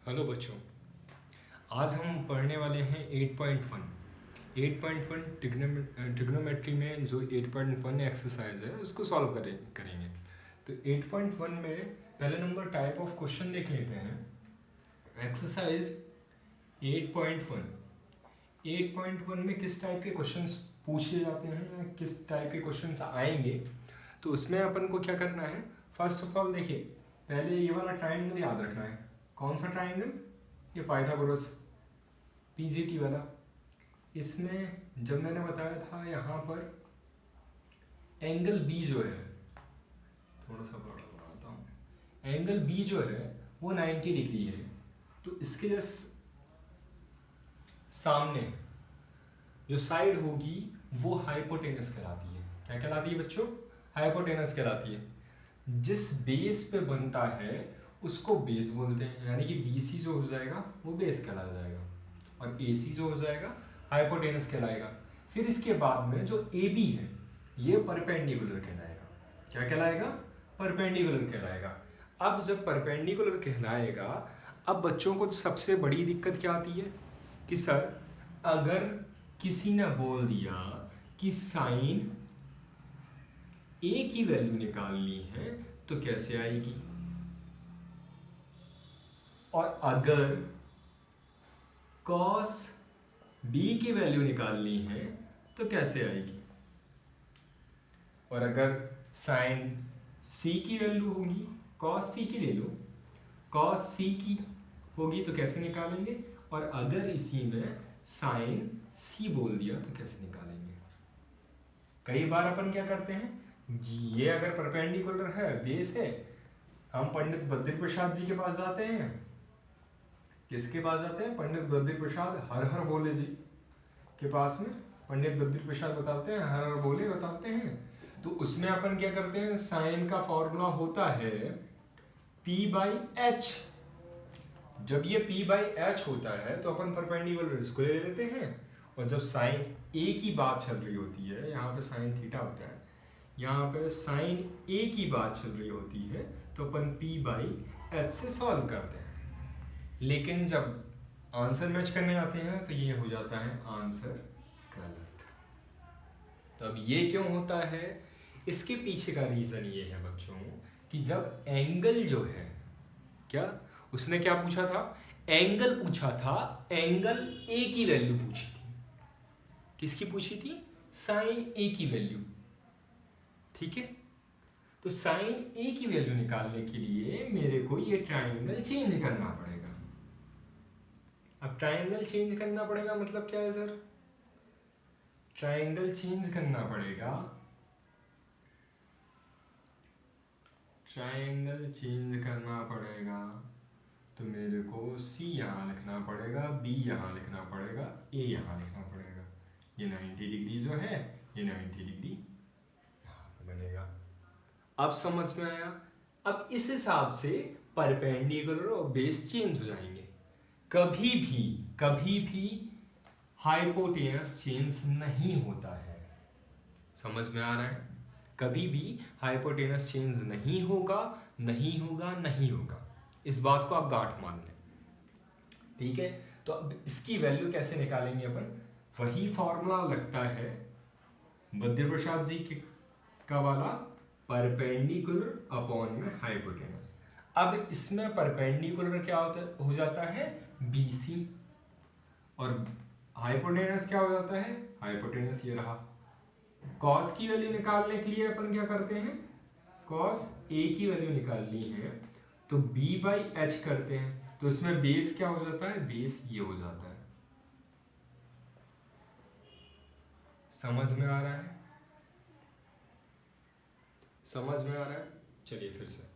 Hello बच्चों, आज हम पढ़ने वाले हैं 8.1। 8.1 ट्रिग्नोमेट्री में जो 8.1 एक्सरसाइज है उसको सॉल्व करेंगे। तो 8.1 में पहले नंबर टाइप ऑफ क्वेश्चन देख लेते हैं। एक्सरसाइज 8.1। 8.1 में किस टाइप के क्वेश्चंस पूछे जाते हैं या किस टाइप के क्वेश्चंस आएंगे, तो उसमें अपन को क्या करना है। फर्स्ट ऑफ ऑल देखिए, पहले ये वाला ट्राइंगल याद रखना है। कौन सा ट्राइंगल? ये पाइथागोरस पीजीटी वाला। इसमें जब मैंने बताया था यहाँ पर एंगल बी जो है, थोड़ा सा बड़ा बनाता हूँ, एंगल बी जो है वो 90 डिग्री है। तो इसके जस्ट सामने जो साइड होगी वो हाइपोटेनस कहलाती है। क्या कहलाती है बच्चों? हाइपोटेनस कहलाती है। जिस बेस पे बनता है उसको बेस बोलते हैं, यानी कि बीसी जो हो जाएगा वो बेस कहला जाएगा और एसी जो हो जाएगा हाइपोटेनस कहलाएगा। फिर इसके बाद में जो ए बी है ये परपेंडिकुलर कहलाएगा। क्या कहलाएगा? परपेंडिकुलर कहलाएगा। अब जब परपेंडिकुलर कहलाएगा, अब बच्चों को सबसे बड़ी दिक्कत क्या आती है कि सर अगर किसी ने बोल दिया कि साइन ए की वैल्यू निकालनी है तो कैसे आएगी, और अगर कॉस बी की वैल्यू निकालनी है तो कैसे आएगी, और अगर साइन सी की वैल्यू होगी, कॉस सी की ले लो, कॉस सी की होगी तो कैसे निकालेंगे, और अगर इसी में साइन सी बोल दिया तो कैसे निकालेंगे। कई बार अपन क्या करते हैं, ये अगर परपेंडिकुलर है, बेस है, हम पंडित बद्री प्रसाद जी के पास जाते हैं। किसके पास जाते हैं? पंडित बद्री प्रसाद हर हर बोले जी के पास में पंडित बद्री प्रसाद बताते हैं, हर हर बोले बताते हैं। तो उसमें अपन क्या करते हैं, साइन का फॉर्मूला होता है P/H। जब ये P/H होता है तो अपन परपेंडिकुलर इसको ले लेते हैं, और जब साइन ए की बात चल रही होती है, यहाँ पे साइन थीटा होता है, यहाँ पे साइन ए की बात चल रही होती है, तो अपन P/H से सॉल्व करते हैं। लेकिन जब आंसर मैच करने आते हैं तो ये हो जाता है आंसर गलत। तो अब ये क्यों होता है? इसके पीछे का रीजन ये है बच्चों कि जब एंगल जो है, क्या उसने क्या पूछा था? एंगल पूछा था, एंगल ए की वैल्यू पूछी थी। किसकी पूछी थी? साइन ए की वैल्यू। ठीक है, तो साइन ए की वैल्यू निकालने के लिए मेरे को ये ट्राइंगल चेंज करना पड़ेगा। अब ट्राइंगल चेंज करना पड़ेगा मतलब क्या है सर? ट्राइंगल चेंज करना पड़ेगा, ट्राइंगल चेंज करना पड़ेगा तो मेरे को सी यहाँ लिखना पड़ेगा, बी यहाँ लिखना पड़ेगा, ए यहाँ लिखना पड़ेगा। ये 90 डिग्री जो है ये 90 डिग्री यहाँ पे बनेगा। अब समझ में आया? अब इस हिसाब से परपेंडिकुलर और बेस चेंज हो जाएंगे। कभी भी हाइपोटेनस चेंज नहीं होता है। समझ में आ रहा है? कभी भी हाइपोटेनस चेंज नहीं होगा, नहीं होगा, नहीं होगा। इस बात को आप गांठ मान लें। ठीक है, तो अब इसकी वैल्यू कैसे निकालेंगे अपन? वही फॉर्मूला लगता है बद्री प्रसाद जी का वाला, परपेंडिकुलर अपॉन में हाइपोटेनस। अब इसमें परपेंडिकुलर क्या हो जाता है? BC, और हाइपोटेनस क्या हो जाता है? हाइपोटेनस ये रहा। कॉस की वैल्यू निकालने के लिए अपन क्या करते हैं? कॉस ए की वैल्यू निकालनी है तो B/H करते हैं, तो इसमें बेस क्या हो जाता है? बेस ये हो जाता है। समझ में आ रहा है? समझ में आ रहा है? चलिए फिर से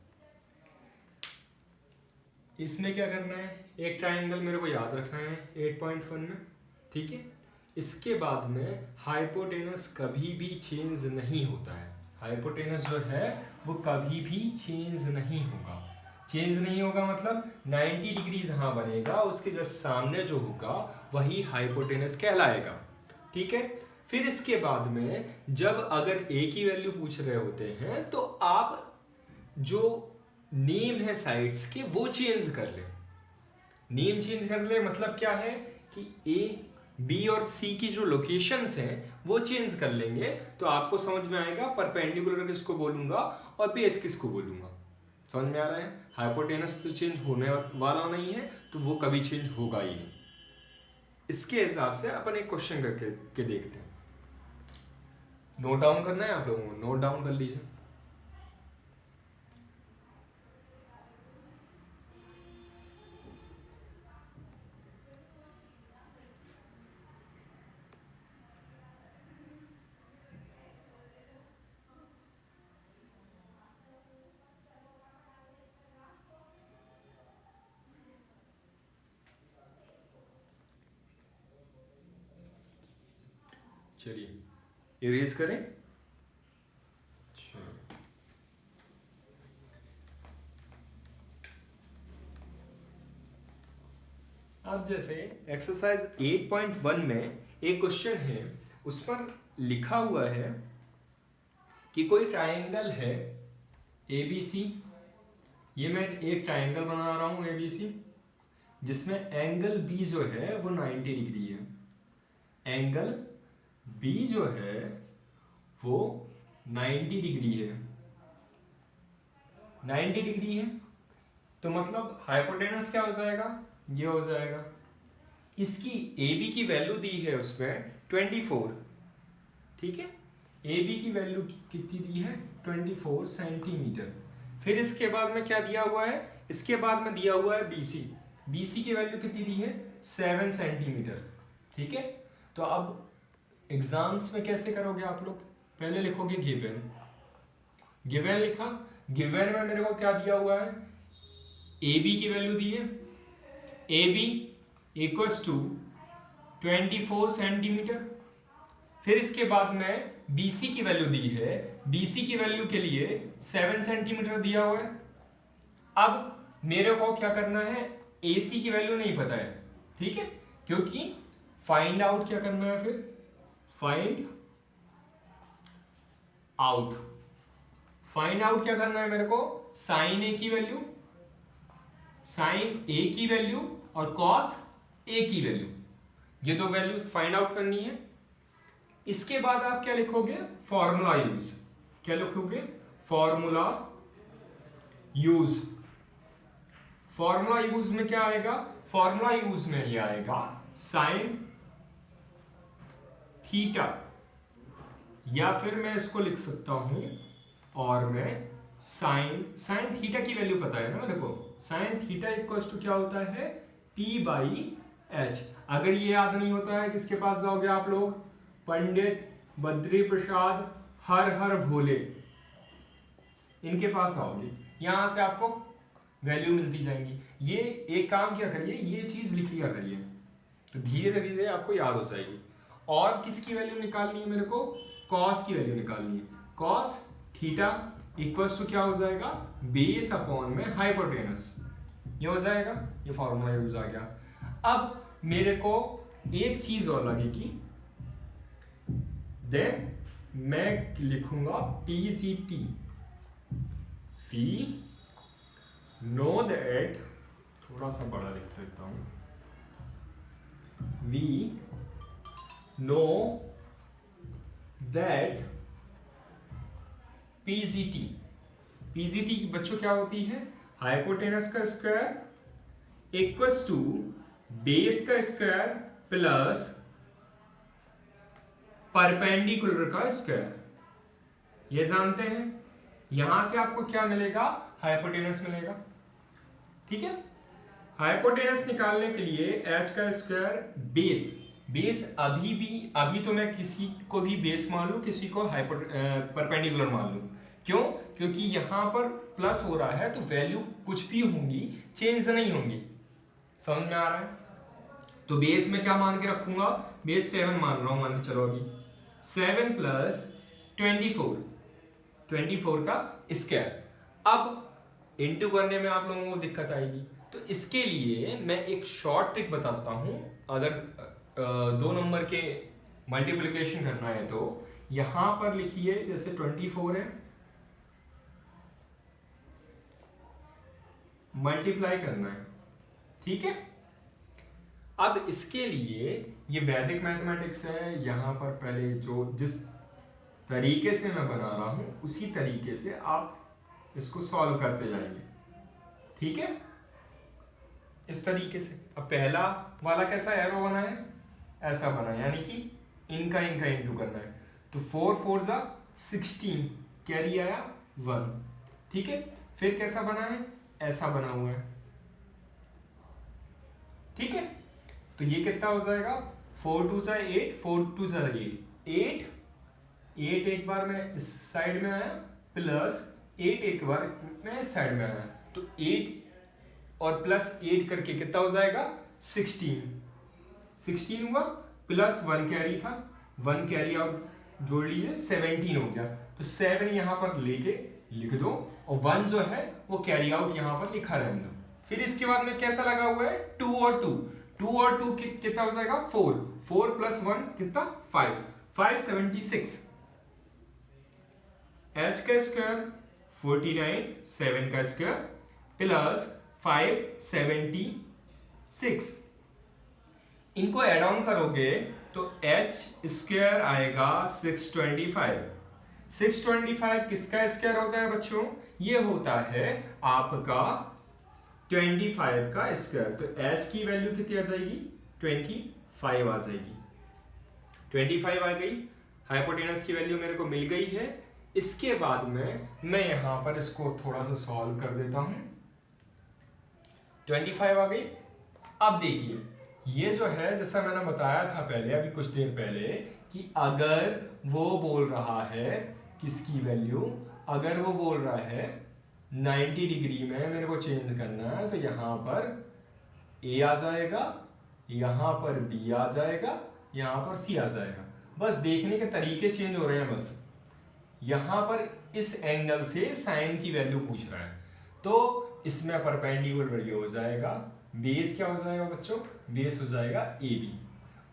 इसमें क्या करना है, एक ट्राइंगल मेरे को याद रखना है 8.1 में। ठीक है, इसके बाद में हाइपोटेनस कभी भी चेंज नहीं होता है। हाइपोटेनस जो है वो कभी भी चेंज नहीं होगा। चेंज नहीं होगा मतलब 90 डिग्री जहाँ बनेगा उसके जस्ट सामने जो होगा वही हाइपोटेनस कहलाएगा। ठीक है, फिर इसके बाद में जब अगर ए की वैल्यू पूछ रहे होते हैं तो आप जो नेम है साइड्स के वो चेंज कर ले। नेम चेंज कर ले मतलब क्या है कि ए बी और सी की जो लोकेशंस हैं वो चेंज कर लेंगे तो आपको समझ में आएगा परपेंडिकुलर किसको बोलूंगा और बेस किसको बोलूंगा। समझ में आ रहा है। हाइपोटेनस तो चेंज होने वाला नहीं है तो वो कभी चेंज होगा ही नहीं। इसके हिसाब से अपन एक क्वेश्चन करके देखते हैं। नोट डाउन करना है आप लोगों को, नोट डाउन कर लीजिए। चलिए इरेज करें। अब जैसे एक्सरसाइज 8.1 में एक क्वेश्चन है, उस पर लिखा हुआ है कि कोई ट्रायंगल है ABC। ये मैं एक ट्रायंगल बना रहा हूं ABC, जिसमें एंगल B जो है वो 90 डिग्री है। एंगल B जो है वो 90 डिग्री है। 90 डिग्री है तो मतलब हाइपोटेनस क्या हो जाएगा, ये हो जाएगा। इसकी AB की वैल्यू दी है उसमें 24, ठीक है। AB की वैल्यू कितनी दी है 24 सेंटीमीटर। फिर इसके बाद में क्या दिया हुआ है, इसके बाद में दिया हुआ है BC की वैल्यू कितनी दी है 7 सेंटीमीटर, ठीक है। तो अब एग्जाम्स में कैसे करोगे आप लोग, पहले लिखोगे गिवन। गिवन लिखा, गिवन में मेरे को क्या दिया हुआ है, AB की वैल्यू दी है, AB इक्वल्स टू 24 सेंटीमीटर। फिर इसके बाद में BC की वैल्यू दी है, BC की वैल्यू के लिए 7 सेंटीमीटर दिया हुआ है। अब मेरे को क्या करना है, AC की वैल्यू नहीं पता है, ठीक है, क्योंकि फाइंड आउट क्या करना है, फिर फाइंड आउट। फाइंड आउट क्या करना है मेरे को, साइन A की वैल्यू, साइन A की वैल्यू और कॉस A की वैल्यू, ये दो वैल्यू फाइंड आउट करनी है। इसके बाद आप क्या लिखोगे, फॉर्मूला यूज। क्या लिखोगे, फॉर्मूला यूज। फॉर्मूला यूज में क्या आएगा, फॉर्मूला यूज में ये आएगा साइन थीटा, या फिर मैं इसको लिख सकता हूं और मैं साइन थीटा की वैल्यू पता है ना, देखो साइन थीटा इक्वल्स टू क्या होता है P/H। अगर ये याद नहीं होता है किसके पास जाओगे आप लोग, पंडित बद्री प्रसाद हर हर भोले, इनके पास आओगे, यहां से आपको वैल्यू मिलती जाएंगी। ये एक काम क्या करिए, ये चीज लिख लिया करिए तो धीरे धीरे आपको याद हो जाएगी। और किसकी वैल्यू निकालनी है मेरे को, कॉस की वैल्यू निकालनी है। कॉस थीटा इक्वल्स टू क्या हो जाएगा, बेस अपॉन में हाइपोटेनस, ये हो जाएगा, ये फॉर्मूला यूज आ गया। अब मेरे को एक चीज और लगेगी, देन मैं लिखूंगा PCT, वी नो दैट, थोड़ा सा बड़ा लिख देता हूं, वी नो दैट PCT बच्चों क्या होती है, हाइपोटेनस का स्क्वायर इक्वल्स टू बेस का स्क्वायर प्लस परपेंडिकुलर का स्क्वायर, ये जानते हैं। यहां से आपको क्या मिलेगा, हाइपोटेनस मिलेगा, ठीक है। हाइपोटेनस निकालने के लिए h का स्क्वायर बेस अभी तो मैं किसी को भी बेस मान लूं, किसी को परपेंडिकुलर मान लूं, क्यों, क्योंकि यहां पर प्लस हो रहा है तो वैल्यू कुछ भी होंगी चेंज नहीं होंगी। समझ में आ रहा है। तो बेस में क्या मान के रखूंगा, बेस 7 मान रहा हूं, मान के चलो, अभी 7 प्लस 24 का स्क्वायर। अब इंटू करने में आप लोगों को दिक्कत आएगी, तो इसके लिए मैं एक शॉर्ट ट्रिक बताता हूं। अगर 2 नंबर के मल्टीप्लिकेशन करना है तो यहां पर लिखिए, जैसे 24 है, मल्टीप्लाई करना है, ठीक है। अब इसके लिए ये वैदिक मैथमेटिक्स है, यहाँ पर पहले जो जिस तरीके से मैं बना रहा हूं उसी तरीके से आप इसको सॉल्व करते जाएंगे, ठीक है, इस तरीके से। अब पहला वाला कैसा एरो बना है, ऐसा बना है, यानी कि इनका इंटू करना है। तो 4 4 जा 16, कैरी आया 1, ठीक है। फिर कैसा बना है, ऐसा बना हुआ है, ठीक है। तो ये कितना हो जाएगा, 4 2 जा 8, 4 2 जा 8, 8 एक बार में इस साइड में आया, प्लस 8 एक बार में इस साइड में आया, तो 8 और प्लस 8 करके कितना हो जाएगा, 16 हुआ, प्लस 1 कैरी था, 1 कैरी आउट जोड़ लीजिए, 17 हो गया। तो 7 यहां पर लेके लिख दो, और 1 जो है वो कैरी आउट यहां पर लिखा रहने दो। फिर इसके बाद में कैसा लगा हुआ है, 2 और 2 कितना हो जाएगा, 4 प्लस 1 कितना, 5 76, h का स्क्वायर 49, 7 का स्क्वायर प्लस 576, इनको एड ऑन करोगे तो h स्क्वायर आएगा 625। 625 किसका स्क्वायर होता है बच्चों, ये होता है आपका 25 का स्क्वायर। तो h की वैल्यू कितनी आ जाएगी, 25 आ जाएगी, 25 आ गई। हाइपोटेनस की वैल्यू मेरे को मिल गई है। इसके बाद में मैं यहां पर इसको थोड़ा सा सॉल्व कर देता हूं, 25 आ गई। अब देखिए ये जो है, जैसा मैंने बताया था पहले, अभी कुछ देर पहले, कि अगर वो बोल रहा है किसकी वैल्यू, अगर वो बोल रहा है 90 डिग्री में मेरे को चेंज करना है, तो यहां पर A आ जाएगा, यहां पर B आ जाएगा, यहां पर C आ जाएगा। बस देखने के तरीके चेंज हो रहे हैं। बस यहां पर इस एंगल से साइन की वैल्यू पूछ रहा है, तो इसमें परपेंडिकुलर ये हो जाएगा, बेस क्या हो जाएगा बच्चों, बेस हो जाएगा AB,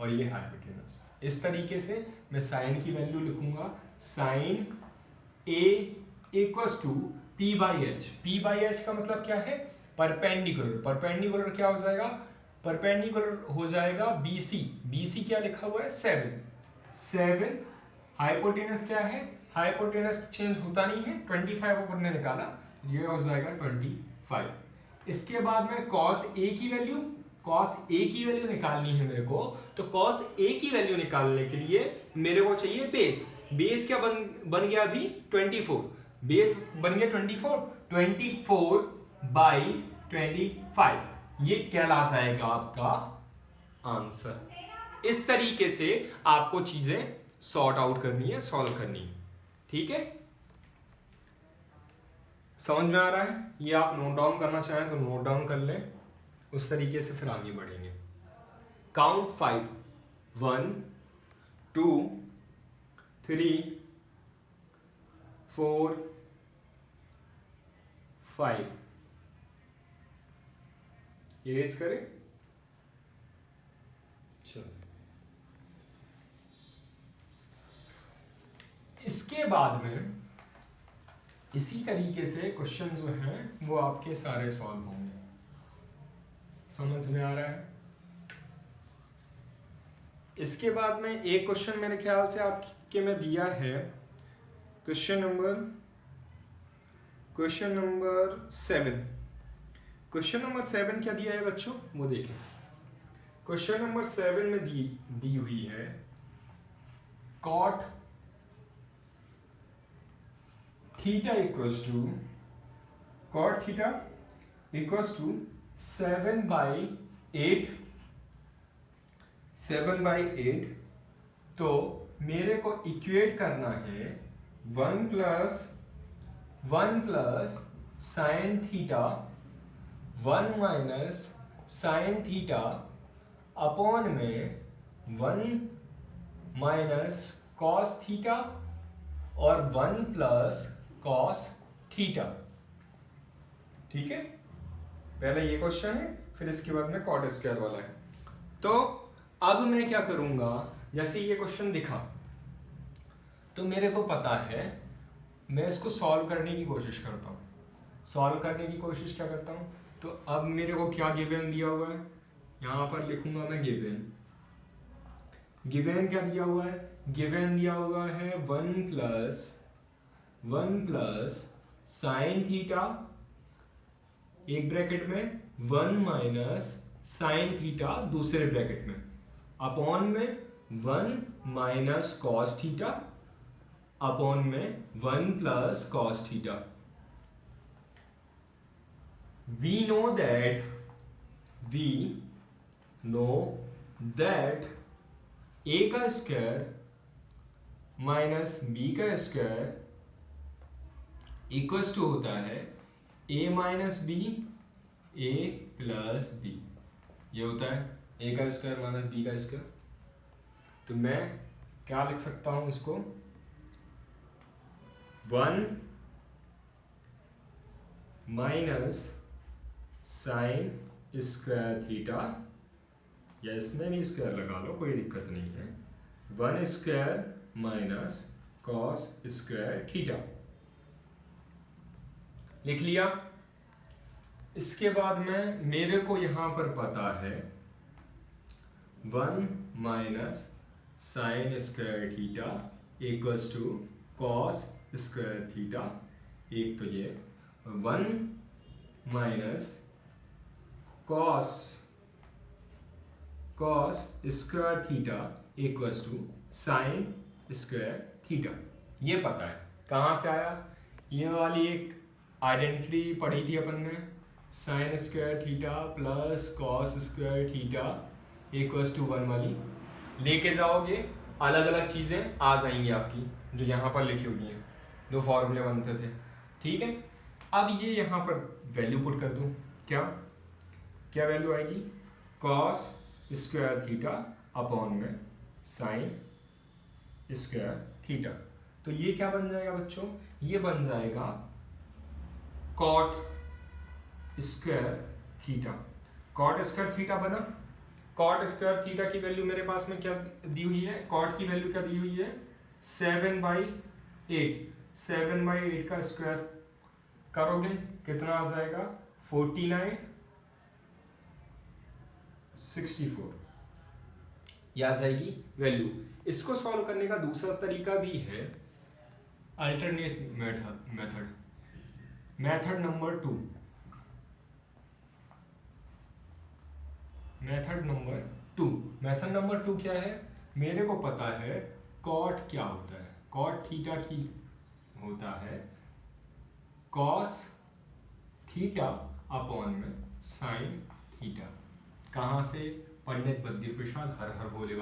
और ये हाइपोटेनस। इस तरीके से मैं साइन की वैल्यू लिखूंगा, sine A equals to P by H. P by H का मतलब क्या है, परपेंडिकुलर। परपेंडिकुलर क्या हो जाएगा, परपेंडिकुलर हो जाएगा BC। BC क्या लिखा हुआ है, 7। हाइपोटेनस क्या है, हाइपोटेनस चेंज होता नहीं है, 25 ऊपर ने निकाला, ये हो जाएगा 25। इसके बाद में cos A की वैल्यू निकालनी है मेरे को। तो cos A की वैल्यू निकालने के लिए मेरे को चाहिए बेस क्या बन गया अभी, 24। बेस बन गया 24 बाई 25, ये कहला जाएगा आपका आंसर। इस तरीके से आपको चीजें सॉर्ट आउट करनी है, सॉल्व करनी है, ठीक है। समझ में आ रहा है, ये आप नोट डाउन करना चाहें तो नोट डाउन कर लें, उस तरीके से फिर आगे बढ़ेंगे। काउंट 5, 1 2 3 4 5, इरेज करें, चलो। इसके बाद में इसी तरीके से क्वेश्चन जो हैं वो आपके सारे सॉल्व होंगे। समझ में आ रहा है। इसके बाद में एक क्वेश्चन मेरे ख्याल से आपके में दिया है, क्वेश्चन नंबर 7। क्वेश्चन नंबर 7 क्या दिया है बच्चों, वो देखें। क्वेश्चन नंबर 7 में दी हुई है कॉट थीटा इक्वल्स टू 7/8। तो मेरे को इक्वेट करना है 1 plus sine theta 1 minus sine theta upon में 1 माइनस कॉस थीटा और 1 प्लस कॉस थीटा, ठीक है। पहले ये क्वेश्चन है, फिर इसके बाद में कॉट स्क्वायर वाला है। तो अब मैं क्या करूंगा, जैसे ये क्वेश्चन दिखा तो मेरे को पता है, मैं इसको सॉल्व करने की कोशिश करता हूँ। सॉल्व करने की कोशिश क्या करता हूँ, तो अब मेरे को क्या गिवन दिया हुआ है, यहाँ पर लिखूंगा मैं गिवन। गिवन क्या दिया हुआ है? गिवन दिया हुआ है 1 प्लस साइन थीटा, एक ब्रैकेट में 1 माइनस साइन थीटा दूसरे ब्रैकेट में, अपॉन में 1 माइनस कॉस थीटा, अपॉन में 1 plus cos theta. we know that a का स्क्वायर माइनस बी का स्क्वायर इक्वल्स टू होता है a minus B, a plus B. ये होता है a का स्क्वायर माइनस बी का स्क्वायर। तो मैं क्या लिख सकता हूं इसको? 1 माइनस साइन स्क्वायर थीटा, या इसमें भी स्क्वायर लगा लो, कोई दिक्कत नहीं है। 1 square minus cos square theta लिख लिया। इसके बाद में मेरे को यहां पर पता है 1 minus sine square theta equals to cos square theta. एक तो ये 1 minus cos square theta equals to sine square theta. ये पता है। कहाँ से आया? ये वाली एक आइडेंटिटी पढ़ी थी अपन ने, sine square theta plus cos square theta equals to 1 वाली। लेके जाओगे अलग अलग चीज़ें आ जाएंगी आपकी, जो यहाँ पर लिखी हुई हैं, दो फॉर्मूले बनते थे। ठीक है, अब ये यहाँ पर वैल्यू पुट कर दूँ। क्या वैल्यू आएगी? कॉस स्क्वायर थीटा अपॉन में साइन स्क्वायर थीटा। तो ये क्या बन जाएगा बच्चों? ये बन जाएगा cot square theta. Cot square theta बना। कॉट स्क्वायर थीटा की वैल्यू मेरे पास में क्या दी हुई है? कॉट की वैल्यू क्या दी हुई है? 7/8। 7/8 का स्क्वायर करोगे कितना आ जाएगा? 49 64। ये आ जाएगी वैल्यू। इसको सॉल्व करने का दूसरा तरीका भी है, alternate method number 2। Method number 2 क्या है? मेरे को पता है कॉट क्या होता है। कॉट थीटा की होता है कॉस थीटा अपॉन में साइन थीटा। कहाँ से? पंडित बद्री प्रसाद, हर हर भोले।